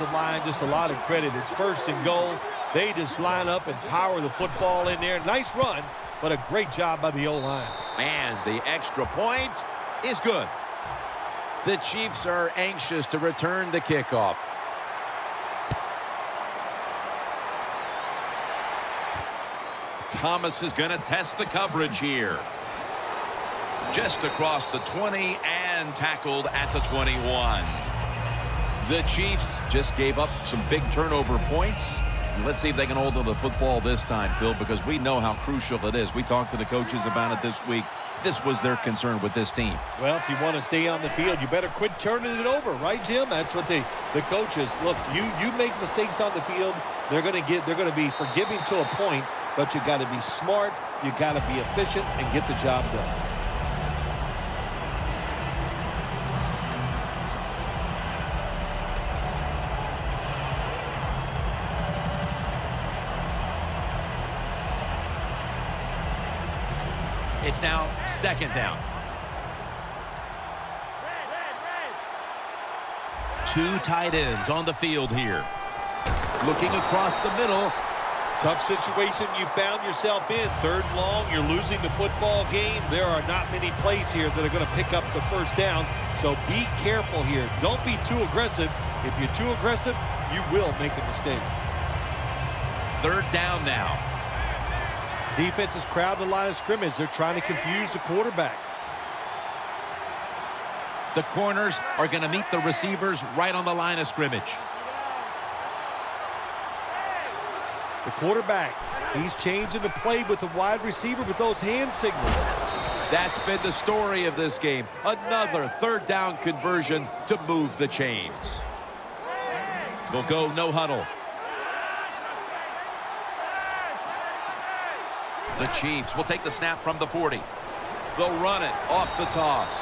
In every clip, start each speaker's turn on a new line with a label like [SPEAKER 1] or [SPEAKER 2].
[SPEAKER 1] line just a lot of credit. It's 1st and goal. They just line up and power the football in there. Nice run, but a great job by the O-line.
[SPEAKER 2] And the extra point is good. The Chiefs are anxious to return the kickoff. Thomas is going to test the coverage here. Just across the 20 and tackled at the 21. The Chiefs just gave up some big turnover points. Let's see if they can hold on to the football this time, Phil, because we know how crucial it is. We talked to the coaches about it this week. This was their concern with this team.
[SPEAKER 1] Well, if you want to stay on the field, you better quit turning it over, right, Jim? That's what the coaches look. You make mistakes on the field, they're going to be forgiving to a point, but you got to be smart, you got to be efficient, and get the job done.
[SPEAKER 2] It's now 2nd down. 2 tight ends on the field here. Looking across the middle.
[SPEAKER 1] Tough situation you found yourself in. 3rd and long, you're losing the football game. There are not many plays here that are going to pick up the 1st down, so be careful here. Don't be too aggressive. If you're too aggressive, you will make a mistake.
[SPEAKER 2] 3rd down now.
[SPEAKER 1] Defense is crowding the line of scrimmage. They're trying to confuse the quarterback.
[SPEAKER 2] The corners are going to meet the receivers right on the line of scrimmage.
[SPEAKER 1] The quarterback, he's changing the play with the wide receiver with those hand signals.
[SPEAKER 2] That's been the story of this game. Another 3rd down conversion to move the chains. We'll go no huddle. The Chiefs will take the snap from the 40. They'll run it off the toss.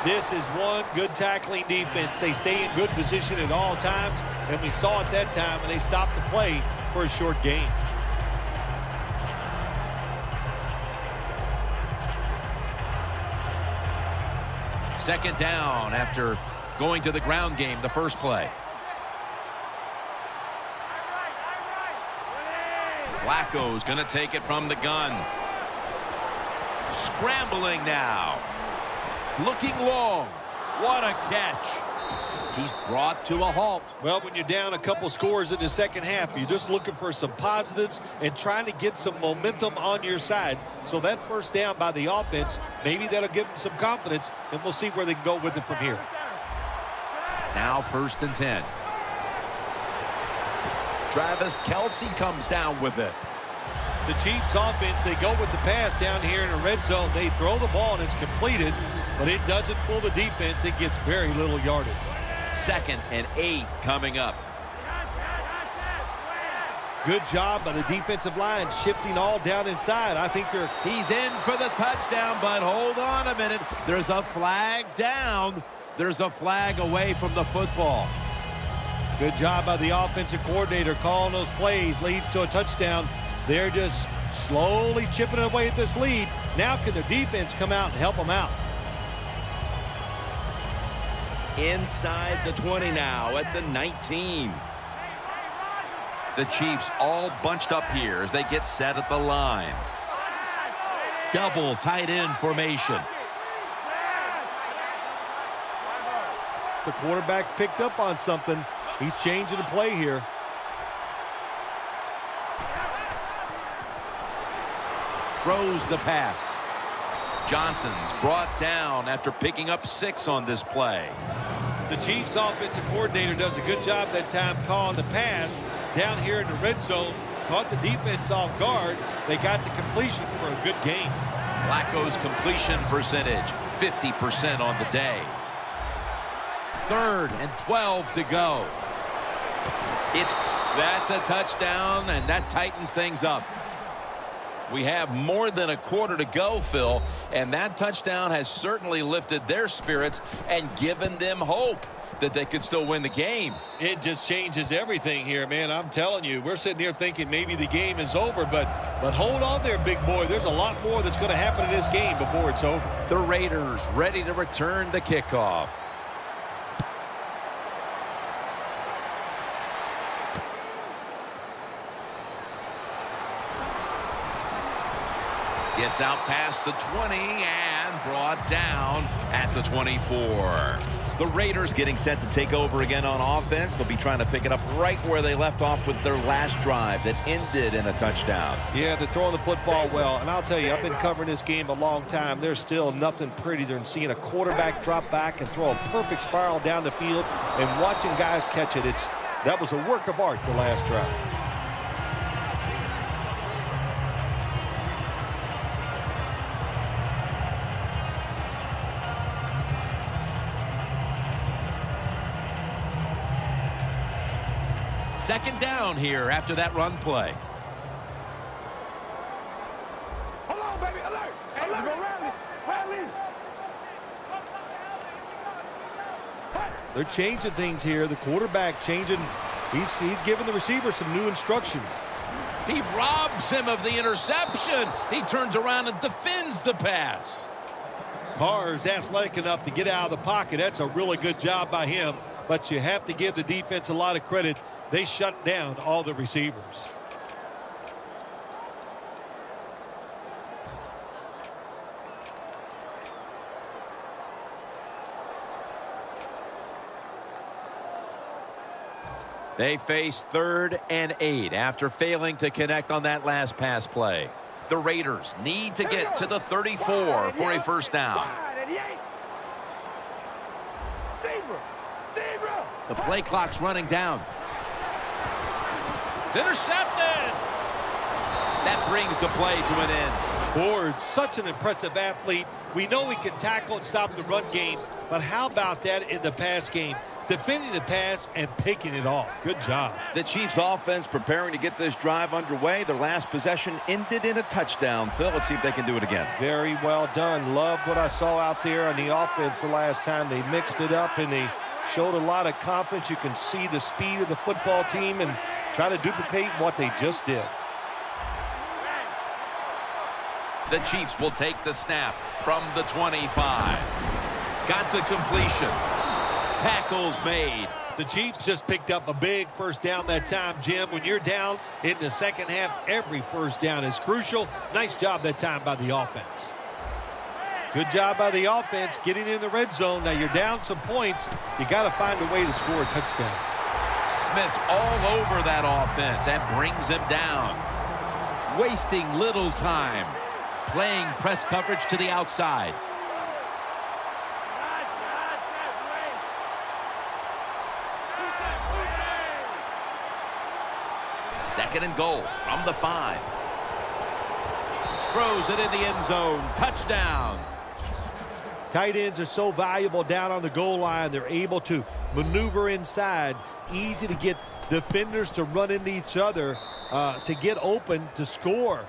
[SPEAKER 1] This is one good tackling defense. They stay in good position at all times, and we saw it that time, and they stopped the play for a short gain.
[SPEAKER 2] Second down after going to the ground game the first play. Flacco's going to take it from the gun. Scrambling now. Looking long. What a catch. He's brought to a halt.
[SPEAKER 1] Well, when you're down a couple scores in the second half, you're just looking for some positives and trying to get some momentum on your side. So that 1st down by the offense, maybe that'll give them some confidence, and we'll see where they can go with it from here.
[SPEAKER 2] It's now 1st and 10. Travis Kelce comes down with it.
[SPEAKER 1] The Chiefs offense, they go with the pass down here in the red zone. They throw the ball and it's completed, but it doesn't fool the defense. It gets very little yardage.
[SPEAKER 2] 2nd and 8 coming up.
[SPEAKER 1] Good job by the defensive line shifting all down inside. I think
[SPEAKER 2] he's in for the touchdown, but hold on a minute. There's a flag down. There's a flag away from the football.
[SPEAKER 1] Good job by the offensive coordinator calling those plays. Leads to a touchdown. They're just slowly chipping away at this lead. Now can their defense come out and help them out?
[SPEAKER 2] Inside the 20 now at the 19. The Chiefs all bunched up here as they get set at the line. Double tight end formation.
[SPEAKER 1] The quarterback's picked up on something. He's changing the play here.
[SPEAKER 2] Throws the pass. Johnson's brought down after picking up 6 on this play.
[SPEAKER 1] The Chiefs offensive coordinator does a good job that time calling the pass down here in the red zone. Caught the defense off guard. They got the completion for a good game.
[SPEAKER 2] Flacco's completion percentage, 50% on the day. 3rd and 12 to go. That's a touchdown, and that tightens things up. We have more than a quarter to go, Phil, and that touchdown has certainly lifted their spirits and given them hope that they could still win the game.
[SPEAKER 1] It just changes everything here, man. I'm telling you, we're sitting here thinking maybe the game is over, but hold on there, big boy. There's a lot more that's going to happen in this game before it's over.
[SPEAKER 2] The Raiders ready to return the kickoff. Gets out past the 20 and brought down at the 24. The Raiders getting set to take over again on offense. They'll be trying to pick it up right where they left off with their last drive that ended in a touchdown.
[SPEAKER 1] Yeah, they're throwing the football well. And I'll tell you, I've been covering this game a long time. There's still nothing prettier than seeing a quarterback drop back and throw a perfect spiral down the field and watching guys catch it. That was a work of art the last drive.
[SPEAKER 2] Second down here after that run play.
[SPEAKER 3] Hold on, baby. Alert. Alert. Rally.
[SPEAKER 1] They're changing things here. The quarterback changing. He's giving the receiver some new instructions.
[SPEAKER 2] He robs him of the interception. He turns around and defends the pass.
[SPEAKER 1] Carr's athletic enough to get out of the pocket. That's a really good job by him. But you have to give the defense a lot of credit. They shut down all the receivers.
[SPEAKER 2] They face 3rd and 8 after failing to connect on that last pass play. The Raiders need to get to the 34 for a first down. The play clock's running down. It's intercepted. That brings the play to an end.
[SPEAKER 1] Ford, such an impressive athlete. We know he can tackle and stop the run game, but how about that in the pass game? Defending the pass and picking it off. Good job.
[SPEAKER 2] The Chiefs offense preparing to get this drive underway. Their last possession ended in a touchdown. Phil, let's see if they can do it again.
[SPEAKER 1] Very well done. Loved what I saw out there on the offense the last time. They mixed it up and they showed a lot of confidence. You can see the speed of the football team and try to duplicate what they just did.
[SPEAKER 2] The Chiefs will take the snap from the 25. Got the completion. Tackles made.
[SPEAKER 1] The Chiefs just picked up a big first down that time, Jim. When you're down in the second half, every first down is crucial. Nice job that time by the offense. Good job by the offense getting in the red zone. Now you're down some points. You got to find a way to score a touchdown.
[SPEAKER 2] Smith's all over that offense and brings him down. Wasting little time. Playing press coverage to the outside. Second and goal from the 5. Throws it in the end zone. Touchdown.
[SPEAKER 1] Tight ends are so valuable down on the goal line. They're able to maneuver inside. Easy to get defenders to run into each other, to get open, to score.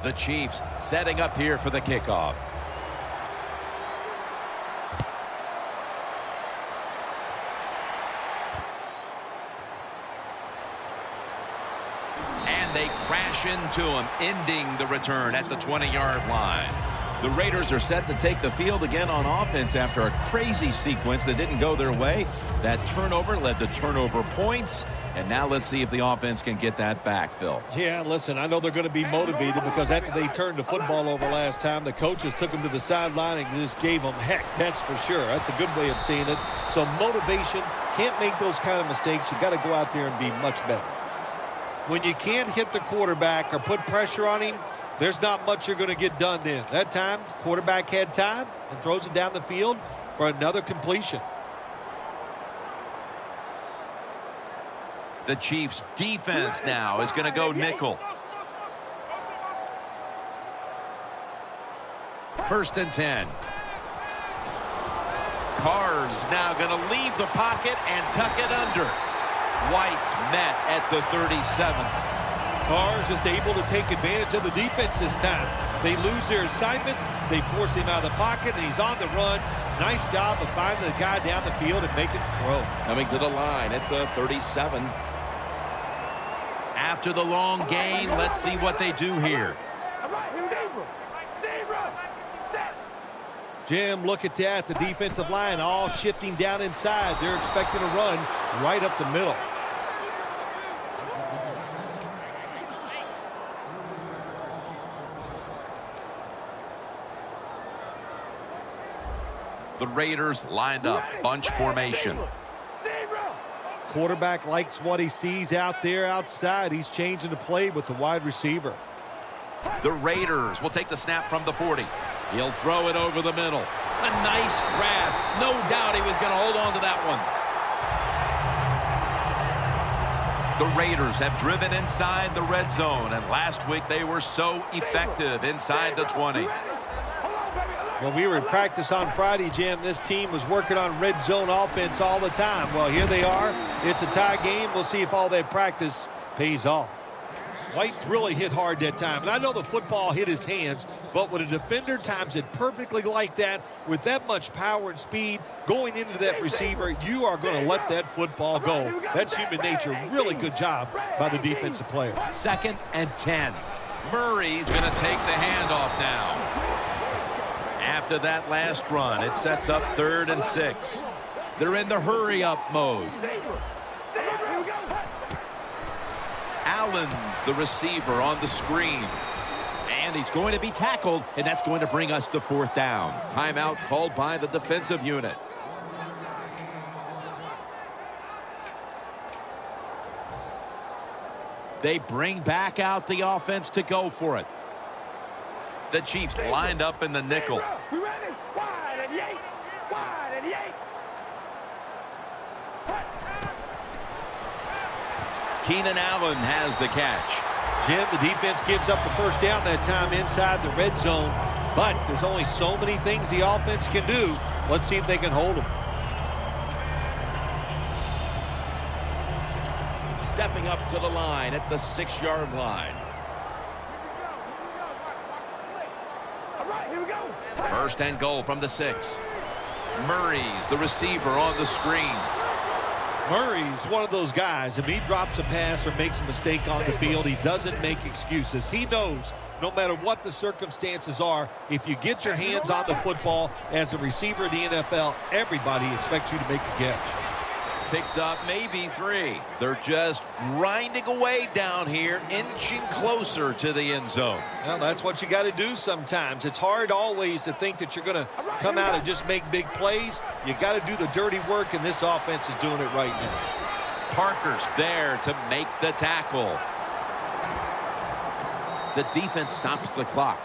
[SPEAKER 2] The Chiefs setting up here for the kickoff. And they crash into him, ending the return at the 20-yard line. The Raiders are set to take the field again on offense after a crazy sequence that didn't go their way. That turnover led to turnover points. And now let's see if the offense can get that back, Phil.
[SPEAKER 1] Yeah, listen, I know they're going to be motivated because after they turned the football over last time, the coaches took them to the sideline and just gave them heck. That's for sure. That's a good way of seeing it. So motivation, can't make those kind of mistakes. You got to go out there and be much better. When you can't hit the quarterback or put pressure on him, there's not much you're going to get done then. That time, the quarterback had time and throws it down the field for another completion.
[SPEAKER 2] The Chiefs defense now is going to go nickel. First and 10. Carr's now going to leave the pocket and tuck it under. White's met at the 37.
[SPEAKER 1] Carr's just able to take advantage of the defense this time. They lose their assignments. They force him out of the pocket, and he's on the run. Nice job of finding the guy down the field and making the throw.
[SPEAKER 2] Coming to the line at the 37. After the long gain, let's see what they do here.
[SPEAKER 1] Jim, look at that. The defensive line all shifting down inside. They're expecting a run right up the middle.
[SPEAKER 2] The Raiders lined up, bunch formation.
[SPEAKER 1] Quarterback likes what he sees out there outside. He's changing the play with the wide receiver.
[SPEAKER 2] The Raiders will take the snap from the 40. He'll throw it over the middle. A nice grab. No doubt he was going to hold on to that one. The Raiders have driven inside the red zone, and last week they were so effective inside the 20.
[SPEAKER 1] Well, we were in practice on Friday, Jim. This team was working on red zone offense all the time. Well, here they are. It's a tie game. We'll see if all that practice pays off. White's really hit hard that time. And I know the football hit his hands, but when a defender times it perfectly like that, with that much power and speed going into that receiver, you are going to let that football go. That's human nature. Really good job by the defensive player.
[SPEAKER 2] 2nd and 10. Murray's going to take the handoff now. After that last run, it sets up 3rd and 6. They're in the hurry-up mode. Allen's the receiver on the screen. And he's going to be tackled, and that's going to bring us to 4th down. Timeout called by the defensive unit. They bring back out the offense to go for it. The Chiefs lined up in the nickel. Keenan Allen has the catch.
[SPEAKER 1] Jim, the defense gives up the first down that time inside the red zone, but there's only so many things the offense can do. Let's see if they can hold them.
[SPEAKER 2] Stepping up to the line at the 6-yard line. First and goal from the 6. Murray's the receiver on the screen.
[SPEAKER 1] Murray's one of those guys. If he drops a pass or makes a mistake on the field, he doesn't make excuses. He knows no matter what the circumstances are, if you get your hands on the football as a receiver in the NFL, everybody expects you to make the catch.
[SPEAKER 2] Picks up maybe 3. They're just grinding away down here, inching closer to the end zone.
[SPEAKER 1] Well, that's what you got to do sometimes. It's hard always to think that you're going to come out and just make big plays. You got to do the dirty work, and this offense is doing it right now.
[SPEAKER 2] Parker's there to make the tackle. The defense stops the clock.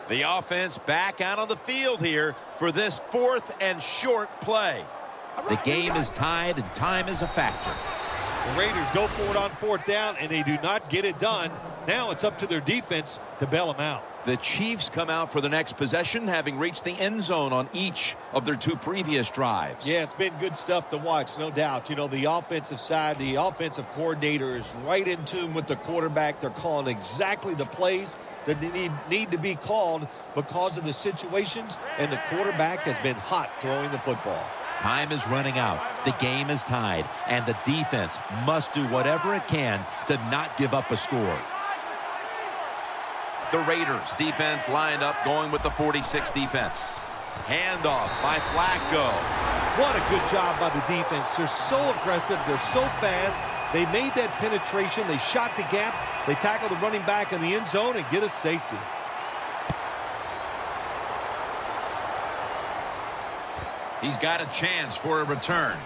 [SPEAKER 2] The offense back out on the field here for this 4th and short play. The game is tied and time is a factor.
[SPEAKER 1] The Raiders go for it on 4th down and they do not get it done. Now it's up to their defense to bail them out.
[SPEAKER 2] The Chiefs come out for the next possession, having reached the end zone on each of their 2 previous drives.
[SPEAKER 1] Yeah, it's been good stuff to watch, no doubt. You know, the offensive side, the offensive coordinator is right in tune with the quarterback. They're calling exactly the plays that they need to be called because of the situations, and the quarterback has been hot throwing the football.
[SPEAKER 2] Time is running out. The game is tied, and the defense must do whatever it can to not give up a score. The Raiders defense lined up going with the 46 defense. Handoff by Flacco.
[SPEAKER 1] What a good job by the defense. They're so aggressive. They're so fast. They made that penetration. They shot the gap. They tackled the running back in the end zone and get a safety.
[SPEAKER 2] He's got a chance for a return.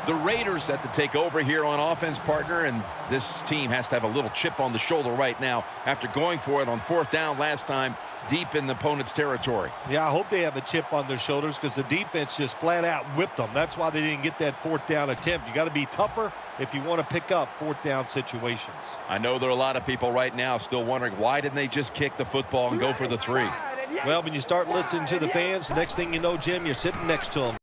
[SPEAKER 2] The Raiders set to take over here on offense, partner, and this team has to have a little chip on the shoulder right now after going for it on 4th down last time deep in the opponent's territory.
[SPEAKER 1] Yeah, I hope they have a chip on their shoulders because the defense just flat out whipped them. That's why they didn't get that 4th down attempt. You got to be tougher if you want to pick up 4th down situations.
[SPEAKER 2] I know there are a lot of people right now still wondering why didn't they just kick the football and go for the 3?
[SPEAKER 1] Well, when you start listening to the fans, the next thing you know, Jim, you're sitting next to them.